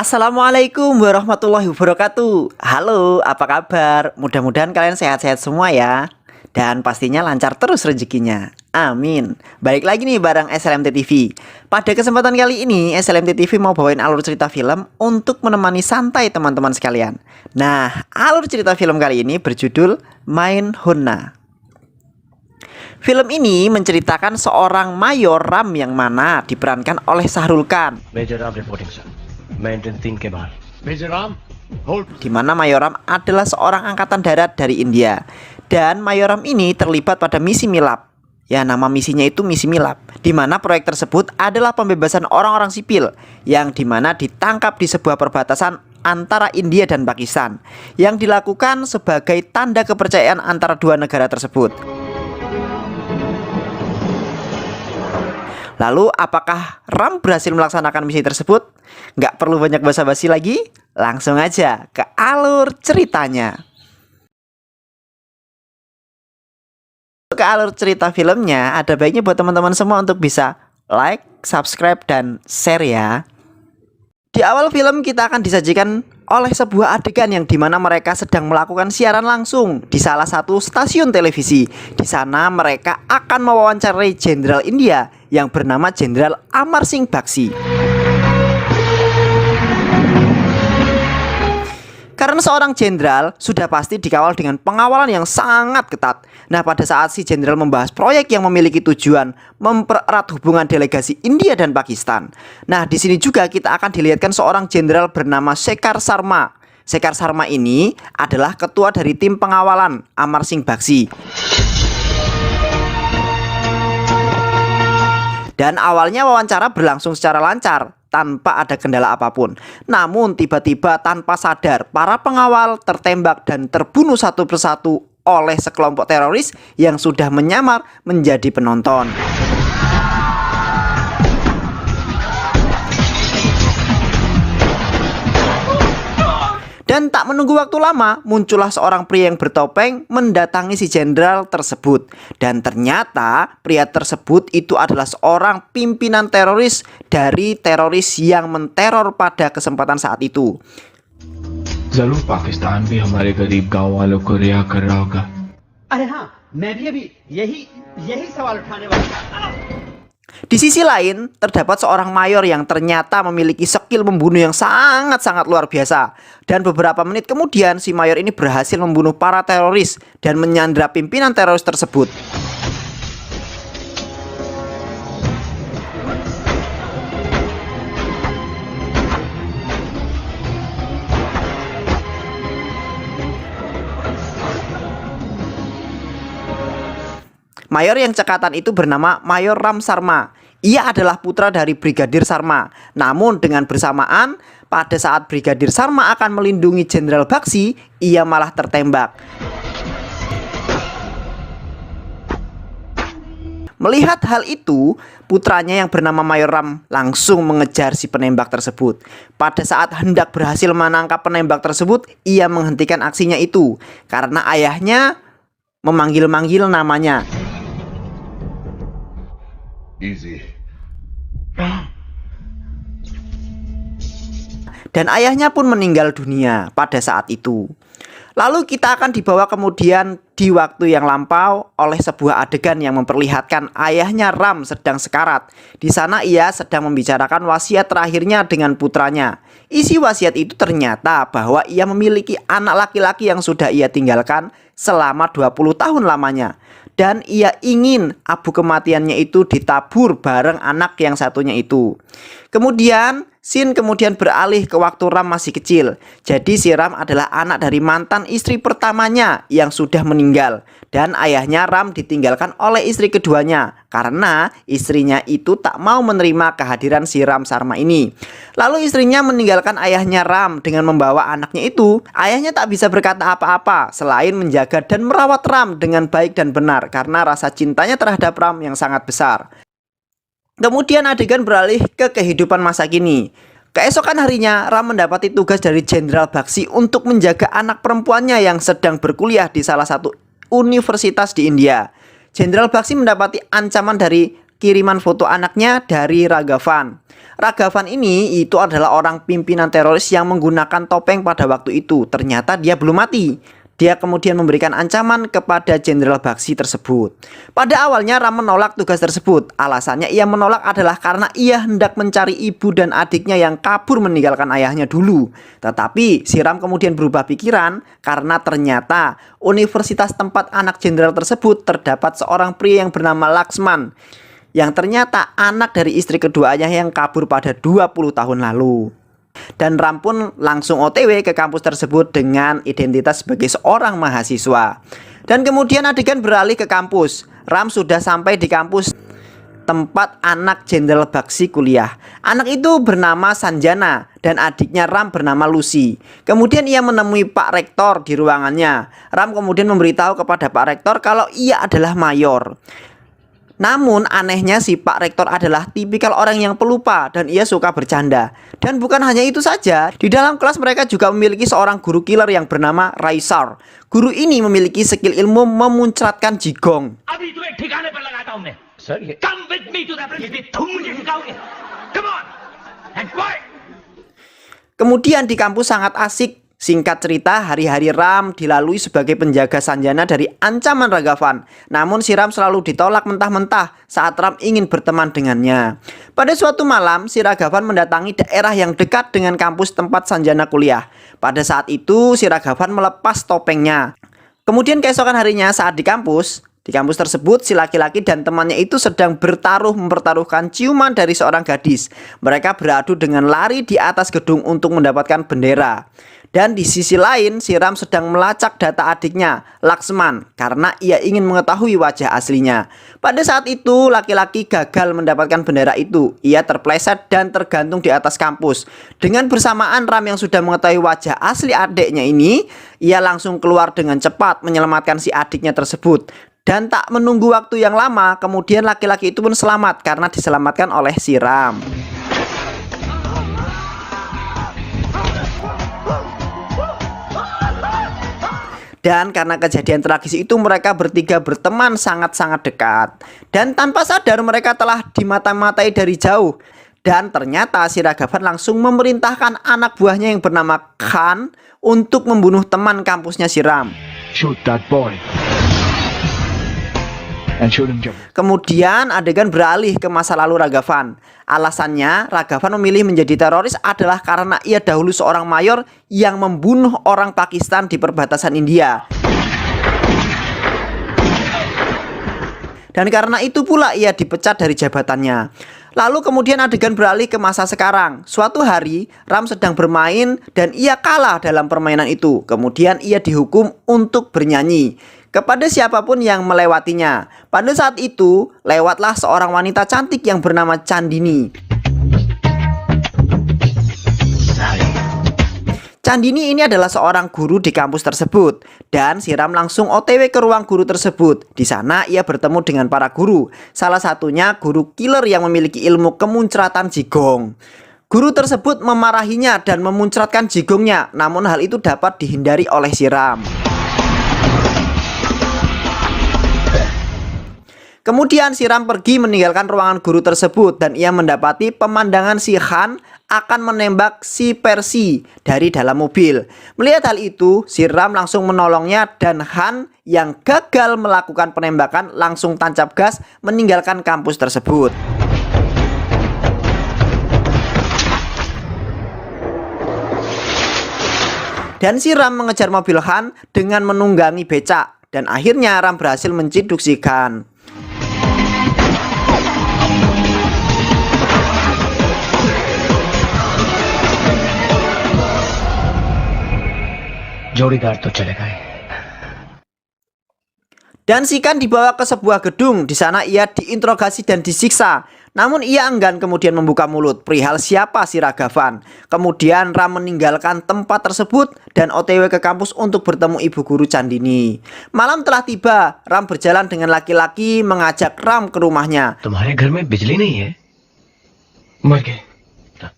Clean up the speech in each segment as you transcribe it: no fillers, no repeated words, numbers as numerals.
Assalamualaikum warahmatullahi wabarakatuh. Halo, apa kabar? Mudah-mudahan kalian sehat-sehat semua ya. Dan pastinya lancar terus rezekinya. Amin. Balik lagi nih bareng SLMT TV. Pada kesempatan kali ini SLMT TV mau bawain alur cerita film untuk menemani santai teman-teman sekalian. Nah, alur cerita film kali ini berjudul Main Honna. Film ini menceritakan seorang Mayor Ram yang mana diperankan oleh Shahrul Khan. Major Ram reporting, sir. Maintain thing ke bahar. Major Ram, hold. Di mana Mayor Ram adalah seorang angkatan darat dari India. Dan Mayor Ram ini terlibat pada misi Milap. Ya, nama misinya itu misi Milap. Di mana proyek tersebut adalah pembebasan orang-orang sipil yang dimana ditangkap di sebuah perbatasan antara India dan Pakistan, yang dilakukan sebagai tanda kepercayaan antara dua negara tersebut. Lalu apakah Ram berhasil melaksanakan misi tersebut? Nggak perlu banyak basa-basi lagi, langsung aja ke alur ceritanya. Ke alur cerita filmnya, ada baiknya buat teman-teman semua untuk bisa like, subscribe, dan share ya. Di awal film kita akan disajikan oleh sebuah adegan yang dimana mereka sedang melakukan siaran langsung di salah satu stasiun televisi. Di sana mereka akan mewawancarai Jenderal India yang bernama Jenderal Amar Singh Bakshi. Karena seorang jenderal sudah pasti dikawal dengan pengawalan yang sangat ketat. Nah, pada saat si jenderal membahas proyek yang memiliki tujuan mempererat hubungan delegasi India dan Pakistan. Nah, di sini juga kita akan dilihatkan seorang jenderal bernama Shekhar Sharma. Shekhar Sharma ini adalah ketua dari tim pengawalan Amar Singh Bakshi. Dan awalnya wawancara berlangsung secara lancar tanpa ada kendala apapun. Namun tiba-tiba tanpa sadar para pengawal tertembak dan terbunuh satu persatu oleh sekelompok teroris yang sudah menyamar menjadi penonton. Dan tak menunggu waktu lama, muncullah seorang pria yang bertopeng mendatangi si jenderal tersebut. Dan ternyata pria tersebut itu adalah seorang pimpinan teroris dari teroris yang menteror pada kesempatan saat itu. जरूर पाकिस्तान भी हमारे गरीब गांव वालों को रिहा कर रहा होगा। अरे हाँ, मैं भी अभी यही सवाल उठाने वाला था। Di sisi lain, terdapat seorang mayor yang ternyata memiliki skill membunuh yang sangat-sangat luar biasa. Dan beberapa menit kemudian, si mayor ini berhasil membunuh para teroris dan menyandra pimpinan teroris tersebut. Mayor yang cekatan itu bernama Mayor Ram Sharma. Ia adalah putra dari Brigadir Sharma. Namun dengan bersamaan, pada saat Brigadir Sharma akan melindungi Jenderal Bakshi, ia malah tertembak. Melihat hal itu, putranya yang bernama Mayor Ram langsung mengejar si penembak tersebut. Pada saat hendak berhasil menangkap penembak tersebut, ia menghentikan aksinya itu karena ayahnya memanggil-manggil namanya. Easy. Dan ayahnya pun meninggal dunia pada saat itu. Lalu kita akan dibawa kemudian di waktu yang lampau oleh sebuah adegan yang memperlihatkan ayahnya Ram sedang sekarat. Di sana ia sedang membicarakan wasiat terakhirnya dengan putranya. Isi wasiat itu ternyata bahwa ia memiliki anak laki-laki yang sudah ia tinggalkan selama 20 tahun lamanya. Dan ia ingin abu kematiannya itu ditabur bareng anak yang satunya itu. Kemudian scene beralih ke waktu Ram masih kecil. Jadi si Ram adalah anak dari mantan istri pertamanya yang sudah meninggal. Dan ayahnya Ram ditinggalkan oleh istri keduanya karena istrinya itu tak mau menerima kehadiran si Ram Sharma ini. Lalu istrinya meninggalkan ayahnya Ram dengan membawa anaknya itu. Ayahnya tak bisa berkata apa-apa selain menjaga dan merawat Ram dengan baik dan benar karena rasa cintanya terhadap Ram yang sangat besar. Kemudian adegan beralih ke kehidupan masa kini. Keesokan harinya, Ram mendapati tugas dari Jenderal Bakshi untuk menjaga anak perempuannya yang sedang berkuliah di salah satu universitas di India. Jenderal Bakshi mendapati ancaman dari kiriman foto anaknya dari Ragavan. Ragavan ini itu adalah orang pimpinan teroris yang menggunakan topeng pada waktu itu. Ternyata dia belum mati. Dia kemudian memberikan ancaman kepada Jenderal Bakshi tersebut. Pada awalnya Ram menolak tugas tersebut. Alasannya ia menolak adalah karena ia hendak mencari ibu dan adiknya yang kabur meninggalkan ayahnya dulu. Tetapi si Ram kemudian berubah pikiran karena ternyata universitas tempat anak jenderal tersebut terdapat seorang pria yang bernama Laksman, yang ternyata anak dari istri kedua ayah yang kabur pada 20 tahun lalu. Dan Ram pun langsung OTW ke kampus tersebut dengan identitas sebagai seorang mahasiswa. Dan kemudian adegan beralih ke kampus. Ram sudah sampai di kampus tempat anak Jenderal Bakshi kuliah. Anak itu bernama Sanjana dan adiknya Ram bernama Lucy. Kemudian ia menemui Pak Rektor di ruangannya. Ram kemudian memberitahu kepada Pak Rektor kalau ia adalah mayor. Namun anehnya si Pak Rektor adalah tipikal orang yang pelupa dan ia suka bercanda. Dan bukan hanya itu saja, di dalam kelas mereka juga memiliki seorang guru killer yang bernama Raisar. Guru ini memiliki skill ilmu memuncratkan jigong. अभी तुम्हें ठिकाने पर लगाता हूं मैं. सर ये Come with me to the principal. तुम मुझे सिखाओगे. Come on. And quiet. Kemudian di kampus sangat asik. Singkat cerita, hari-hari Ram dilalui sebagai penjaga Sanjana dari ancaman Ragavan. Namun si Ram selalu ditolak mentah-mentah saat Ram ingin berteman dengannya. Pada suatu malam, si Ragavan mendatangi daerah yang dekat dengan kampus tempat Sanjana kuliah. Pada saat itu, si Ragavan melepas topengnya. Kemudian keesokan harinya saat di kampus tersebut, si laki-laki dan temannya itu sedang mempertaruhkan ciuman dari seorang gadis. Mereka beradu dengan lari di atas gedung untuk mendapatkan bendera. Dan di sisi lain, si Ram sedang melacak data adiknya, Laksman, karena ia ingin mengetahui wajah aslinya. Pada saat itu, laki-laki gagal mendapatkan bendera itu. Ia terpleset dan tergantung di atas kampus. Dengan bersamaan, Ram yang sudah mengetahui wajah asli adiknya ini, ia langsung keluar dengan cepat menyelamatkan si adiknya tersebut. Dan tak menunggu waktu yang lama, kemudian laki-laki itu pun selamat karena diselamatkan oleh si Ram. Dan karena kejadian tragis itu mereka bertiga berteman sangat-sangat dekat. Dan tanpa sadar mereka telah dimata-matai dari jauh. Dan ternyata si Ragavan langsung memerintahkan anak buahnya yang bernama Khan untuk membunuh teman kampusnya si Ram. Shoot that boy. And shoot him jump. Kemudian adegan beralih ke masa lalu Ragavan. Alasannya Ragavan memilih menjadi teroris adalah karena ia dahulu seorang mayor yang membunuh orang Pakistan di perbatasan India. Dan karena itu pula ia dipecat dari jabatannya. Lalu kemudian adegan beralih ke masa sekarang. Suatu hari Ram sedang bermain dan ia kalah dalam permainan itu. Kemudian ia dihukum untuk bernyanyi kepada siapapun yang melewatinya. Pada saat itu, lewatlah seorang wanita cantik yang bernama Chandini. Chandini ini adalah seorang guru di kampus tersebut. Dan si Ram langsung OTW ke ruang guru tersebut. Di sana ia bertemu dengan para guru. Salah satunya guru killer yang memiliki ilmu kemuncratan jigong. Guru tersebut memarahinya dan memuncratkan jigongnya. Namun hal itu dapat dihindari oleh si Ram. Kemudian si Ram pergi meninggalkan ruangan guru tersebut dan ia mendapati pemandangan si Khan akan menembak si Percy dari dalam mobil. Melihat hal itu, si Ram langsung menolongnya dan Khan yang gagal melakukan penembakan langsung tancap gas meninggalkan kampus tersebut. Dan si Ram mengejar mobil Khan dengan menunggangi becak dan akhirnya Ram berhasil menciduk si Khan. जोड़ीदार तो चले गए. Dan si Khan dibawa ke sebuah gedung. Di sana ia diinterogasi dan disiksa. Namun ia enggan kemudian membuka mulut perihal siapa si Ragavan. Kemudian Ram meninggalkan tempat tersebut dan OTW ke kampus untuk bertemu ibu guru Chandini. Malam telah tiba. Ram berjalan dengan laki-laki mengajak Ram ke rumahnya. तुम्हारे घर में बिजली नहीं है? मर गए.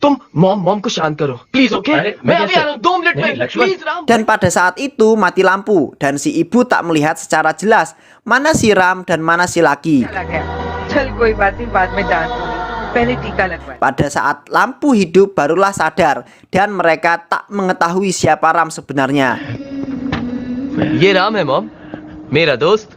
तुम मॉम को शांत करो प्लीज. ओके अरे, मैं मैं अभी कैसे- आ रहा हूँ 2 मिनट नहीं, में लक्ष्मण। प्लीज Ram. Dan pada saat itu mati lampu dan si ibu tak melihat secara jelas mana si Ram dan mana si laki. चल कोई बात नहीं बाद में डांट होगी पहले टीका लगवाएं। Pada saat lampu hidup barulah sadar dan mereka tak mengetahui siapa Ram sebenarnya. ये राम है मॉम, मेरा दोस्त।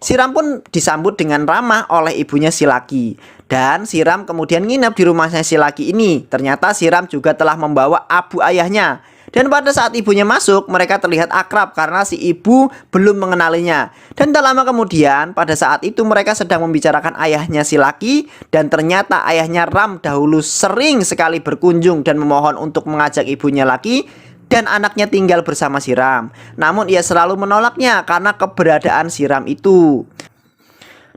Si Ram pun disambut dengan ramah oleh ibunya si laki. Dan si Ram kemudian nginep di rumahnya si laki ini. Ternyata si Ram juga telah membawa abu ayahnya. Dan pada saat ibunya masuk, mereka terlihat akrab karena si ibu belum mengenalinya. Dan tak lama kemudian, pada saat itu mereka sedang membicarakan ayahnya si laki. Dan ternyata ayahnya Ram dahulu sering sekali berkunjung dan memohon untuk mengajak ibunya laki dan anaknya tinggal bersama si Ram. Namun ia selalu menolaknya karena keberadaan si Ram itu.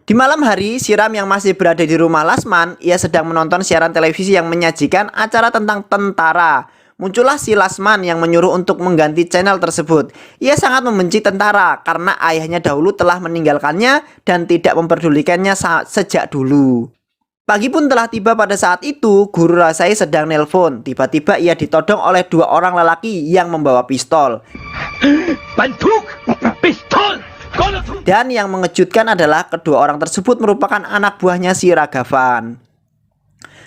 Di malam hari, si Ram yang masih berada di rumah Lasman, ia sedang menonton siaran televisi yang menyajikan acara tentang tentara. Muncullah si Lasman yang menyuruh untuk mengganti channel tersebut. Ia sangat membenci tentara karena ayahnya dahulu telah meninggalkannya dan tidak memperdulikannya sejak dulu. Pagi pun telah tiba. Pada saat itu, Guru Rasai sedang nelpon. Tiba-tiba ia ditodong oleh dua orang lelaki yang membawa pistol. बंदूक, पिस्तौल, कौन है तुम? Dan yang mengejutkan adalah kedua orang tersebut merupakan anak buahnya si Ragavan.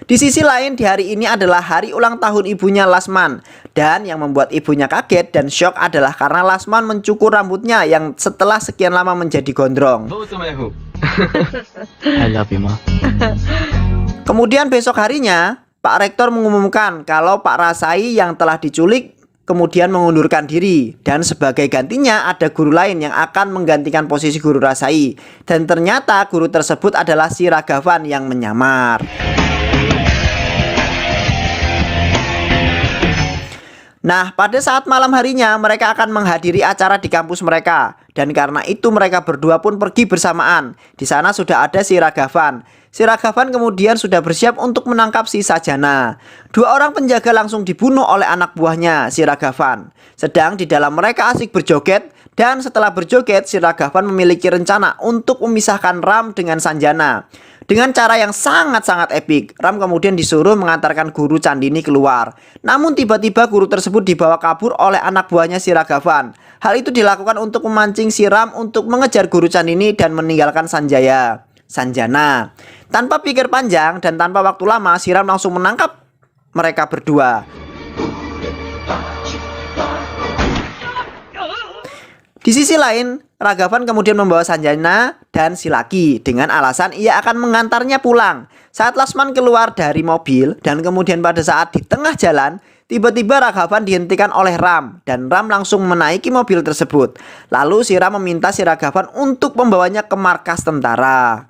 Di sisi lain, di hari ini adalah hari ulang tahun ibunya Lasman. Dan yang membuat ibunya kaget dan syok adalah karena Lasman mencukur rambutnya yang setelah sekian lama menjadi gondrong. वो तो मैं हूँ। I love you, Ma. Kemudian besok harinya, Pak Rektor mengumumkan kalau Pak Rasai yang telah diculik kemudian mengundurkan diri. Dan sebagai gantinya ada guru lain yang akan menggantikan posisi Guru Rasai. Dan ternyata guru tersebut adalah si Ragavan yang menyamar. Nah, pada saat malam harinya mereka akan menghadiri acara di kampus mereka. Dan karena itu mereka berdua pun pergi bersamaan. Di sana sudah ada si Ragavan. Si Ragavan kemudian sudah bersiap untuk menangkap si Sajana. Dua orang penjaga langsung dibunuh oleh anak buahnya si Ragavan. Sedang di dalam mereka asik berjoget. Dan setelah berjoget, si Ragavan memiliki rencana untuk memisahkan Ram dengan Sanjana. Dengan cara yang sangat-sangat epik, Ram kemudian disuruh mengantarkan guru Candini keluar. Namun tiba-tiba guru tersebut dibawa kabur oleh anak buahnya si Ragavan. Hal itu dilakukan untuk memancing si Ram untuk mengejar guru Candini dan meninggalkan Sanjana. Tanpa pikir panjang dan tanpa waktu lama, si Ram langsung menangkap mereka berdua. Di sisi lain, Ragavan kemudian membawa Sanjana dan si laki dengan alasan ia akan mengantarnya pulang. Saat Lasman keluar dari mobil dan kemudian pada saat di tengah jalan, tiba-tiba Ragavan dihentikan oleh Ram dan Ram langsung menaiki mobil tersebut. Lalu si Ram meminta si Ragavan untuk membawanya ke markas tentara.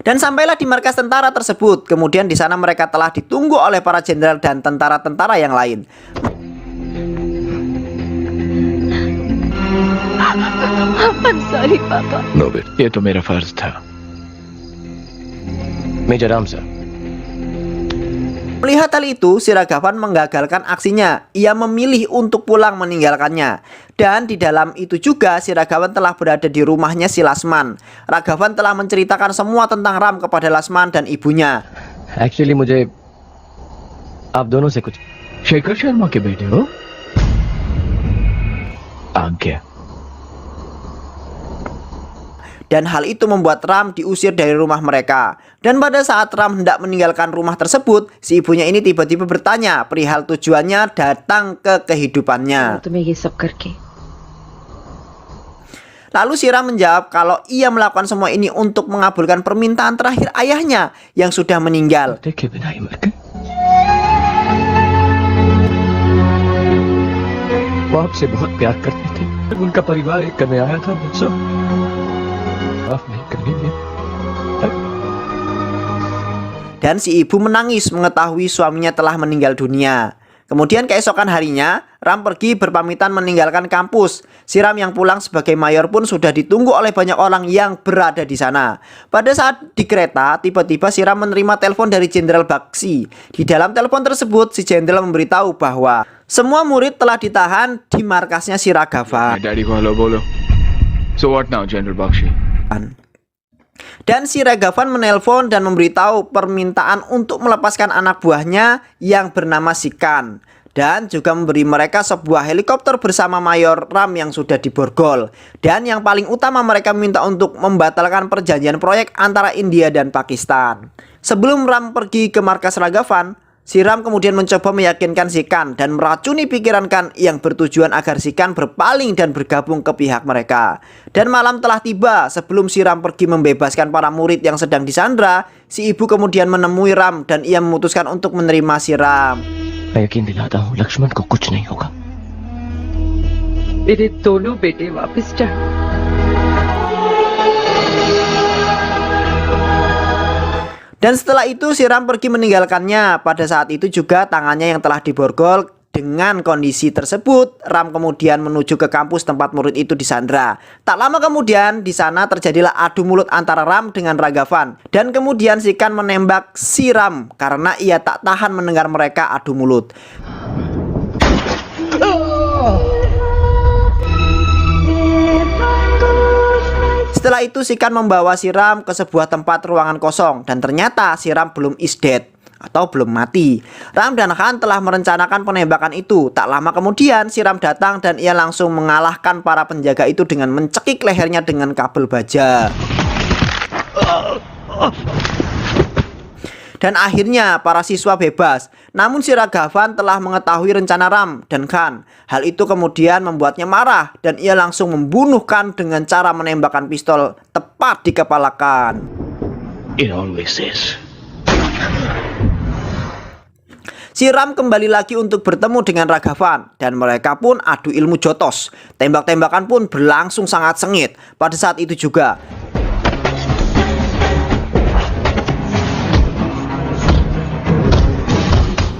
Dan sampailah di markas tentara tersebut. Kemudian di sana mereka telah ditunggu oleh para jenderal dan tentara-tentara yang lain. I'm sorry, Papa. No बेट, ये तो मेरा फर्ज था। Major Ram sir. Melihat hal itu, si Ragavan menggagalkan aksinya. Ia memilih untuk pulang meninggalkannya. Dan di dalam itu juga si Ragavan telah berada di rumahnya si Lasman. Ragavan telah menceritakan semua tentang Ram kepada Lasman dan ibunya. Actually मुझे आप दोनों से कुछ शेखर शर्मा के बेटे हो? आज्ञा। Dan hal itu membuat Ram diusir dari rumah mereka. Dan pada saat Ram hendak meninggalkan rumah tersebut, si ibunya ini tiba-tiba bertanya perihal tujuannya datang ke kehidupannya. तुम्हें ये सब करके Lalu si Ram menjawab kalau ia melakukan semua ini untuk mengabulkan permintaan terakhir ayahnya yang sudah meninggal. देखे बिना ही मर गए। वो आपसे बहुत प्यार करते थे। उनका परिवार एक करने आया था मुझसे। माफ नहीं करेंगे। Dan si ibu menangis mengetahui suaminya telah meninggal dunia. Kemudian keesokan harinya, Ram pergi berpamitan meninggalkan kampus. Si Ram yang pulang sebagai mayor pun sudah ditunggu oleh banyak orang yang berada di sana. Pada saat di kereta, tiba-tiba si Ram menerima telepon dari Jenderal Bakshi. Di dalam telepon tersebut, si jenderal memberitahu bahwa semua murid telah ditahan di markasnya si Ragavan. Daddy को हेलो बोलो। So what now, General Bakshi? Dan si Ragavan menelpon dan memberitahu permintaan untuk melepaskan anak buahnya yang bernama Sikan. dan juga memberi mereka sebuah helikopter bersama Mayor Ram yang sudah diborgol. Dan yang paling utama, mereka meminta untuk membatalkan perjanjian proyek antara India dan Pakistan. Sebelum Ram pergi ke markas Ragavan, si Ram kemudian mencoba meyakinkan si Khan dan meracuni pikiran Khan yang bertujuan agar si Khan berpaling dan bergabung ke pihak mereka. Dan malam telah tiba. Sebelum si Ram pergi membebaskan para murid yang sedang disandra, si ibu kemudian menemui Ram dan ia memutuskan untuk menerima si Ram. मैं यकीन दिलाता हूँ लक्ष्मण को कुछ नहीं होगा। मेरे दोनों बेटे वापस जाए। Dan setelah itu si Ram pergi meninggalkannya. Pada saat itu juga tangannya yang telah diborgol. Dengan kondisi tersebut, Ram kemudian menuju ke kampus tempat murid itu disandra. Tak lama kemudian di sana terjadilah adu mulut antara Ram dengan Ragavan. Dan kemudian si Khan menembak si Ram karena ia tak tahan mendengar mereka adu mulut. Setelah itu si Khan membawa si Ram ke sebuah tempat ruangan kosong dan ternyata si Ram belum is dead atau belum mati. Ram dan Khan telah merencanakan penembakan itu. Tak lama kemudian si Ram datang dan ia langsung mengalahkan para penjaga itu dengan mencekik lehernya dengan kabel baja. Dan akhirnya para siswa bebas. Namun si Ragavan telah mengetahui rencana Ram dan Khan. Hal itu kemudian membuatnya marah dan ia langsung membunuh Khan dengan cara menembakkan pistol tepat di kepala Khan. It always says. Si Ram kembali lagi untuk bertemu dengan Ragavan dan mereka pun adu ilmu jotos. Tembak-tembakan pun berlangsung sangat sengit. Pada saat itu juga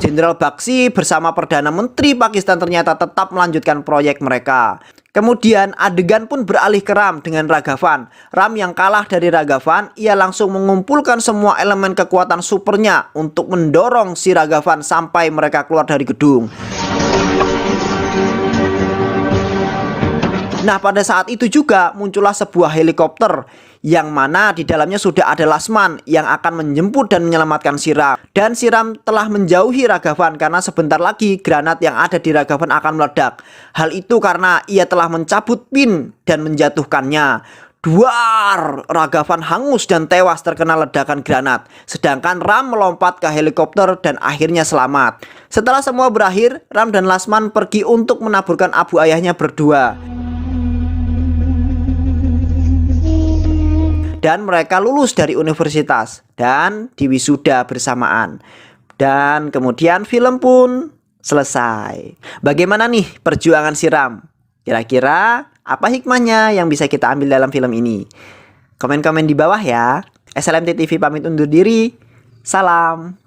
Jenderal Bakshi bersama Perdana Menteri Pakistan ternyata tetap melanjutkan proyek mereka. Kemudian adegan pun beralih ke Ram dengan Ragavan. Ram yang kalah dari Ragavan, ia langsung mengumpulkan semua elemen kekuatan supernya untuk mendorong si Ragavan sampai mereka keluar dari gedung. Nah, pada saat itu juga muncullah sebuah helikopter yang mana di dalamnya sudah ada Lasman yang akan menjemput dan menyelamatkan si Ram. Dan si Ram telah menjauhi Ragavan karena sebentar lagi granat yang ada di Ragavan akan meledak. Hal itu karena ia telah mencabut pin dan menjatuhkannya. Duar! Ragavan hangus dan tewas terkena ledakan granat. Sedangkan Ram melompat ke helikopter dan akhirnya selamat. Setelah semua berakhir, Ram dan Lasman pergi untuk menaburkan abu ayahnya berdua. Dan mereka lulus dari universitas dan diwisuda bersamaan. Dan kemudian film pun selesai. Bagaimana nih perjuangan si Ram? Kira-kira apa hikmahnya yang bisa kita ambil dalam film ini? Komen-komen di bawah ya. SLMT TV pamit undur diri. Salam.